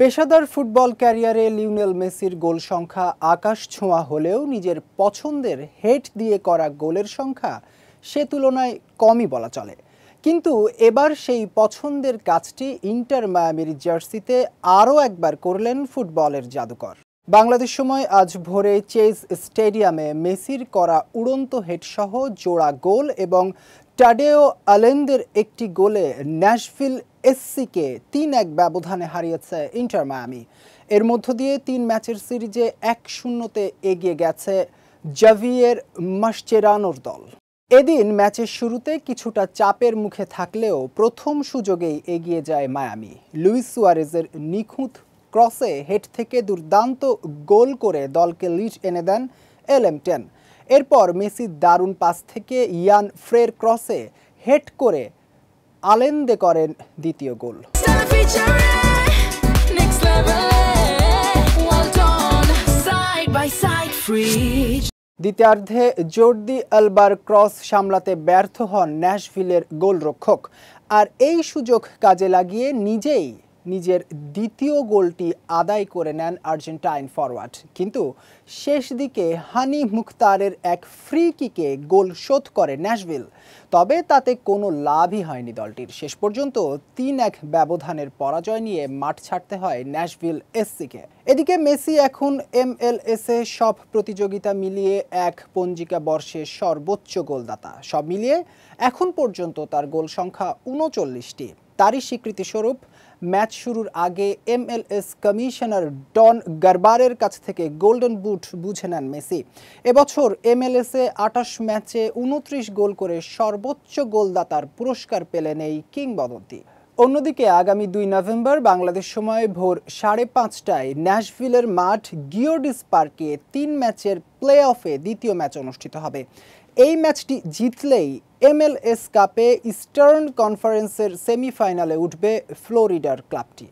পেশাদার ফুটবল ক্যারিয়ারে লিওনেল মেসির গোল সংখ্যা আকাশ ছোঁয়া হলেও নিজের পছন্দের হেড দিয়ে করা গোলের সংখ্যা সে তুলনায় কমই বলা চলে। কিন্তু এবার সেই পছন্দের কাজটি ইন্টার মায়ামির জার্সিতে আরও একবার করলেন ফুটবলের জাদুকর। বাংলাদেশ সময় আজ ভোরে চেজ স্টেডিয়ামে মেসির করা উড়ন্ত হেডসহ জোড়া গোল এবং টাডেও আলেন্দের একটি গোলে ন্যাশভিল এসসিকে ৩-১ ব্যবধানে হারিয়েছে ইন্টার মায়ামি। এর মধ্য দিয়ে ৩ ম্যাচের সিরিজে ১-০তে এগিয়ে গেছে জাভিয়ের মাসচেরানোর দল। এদিন ম্যাচের শুরুতে কিছুটা চাপের মুখে থাকলেও প্রথম সুযোগেই এগিয়ে যায় মায়ামি। লুইস সুয়ারেজের নিখুঁত ক্রসে হেড থেকে দুর্দান্ত গোল করে দলকে লিড এনে দেন এলএম10। এরপর মেসির দারুণ পাস থেকে ইয়ান ফ্রের ক্রসে হেড করে আলেন্দে করেন দ্বিতীয় গোল। দ্বিতীয়ার্ধে জর্দি আলবার ক্রস সামলাতে ব্যর্থ হন ন্যাশভিলের গোলরক্ষক, আর এই সুযোগ কাজে লাগিয়ে নিজের দ্বিতীয় গোলটি আদায় করে নেন আর্জেন্টাইন ফরওয়ার্ড। কিন্তু শেষ দিকে হানি মুখতারের এক ফ্রি কিকে গোল শোধ করে ন্যাশভিল, তবে তাতে কোনো লাভই হয়নি দলটির। শেষ পর্যন্ত ৩-১ ব্যবধানের পরাজয় নিয়ে মাঠ ছাড়তে হয় ন্যাশভিল এসসিকে। এদিকে মেসি এখন MLS-এ সব প্রতিযোগিতা মিলিয়ে এক পঞ্জিকা বর্ষের সর্বোচ্চ গোলদাতা। সব মিলিয়ে এখন পর্যন্ত তার গোল সংখ্যা ৩৯টি। তারই স্বীকৃতিস্বরূপ ম্যাচ শুরুর আগে MLS কমিশনার ডন গারবারের কাছ থেকে গোল্ডেন বুট বুঝে নেন মেসি। এবছর MLS-এ ২৮ ম্যাচে ২৯ গোল করে সর্বোচ্চ গোলদাতার পুরস্কার পেলেন এই কিংবদন্তি। অন্যদিকে আগামী ২ নভেম্বর বাংলাদেশ সময় ভোর ৫:৩০টায় ন্যাশভিলের মাঠ গিওর্ডিস পার্কে ৩ ম্যাচের প্লে অফে দ্বিতীয় ম্যাচ অনুষ্ঠিত হবে। এই ম্যাচটি জিতলেই MLS কাপে ইস্টার্ন কনফারেন্সের সেমিফাইনালে উঠবে ফ্লোরিডার ক্লাবটি।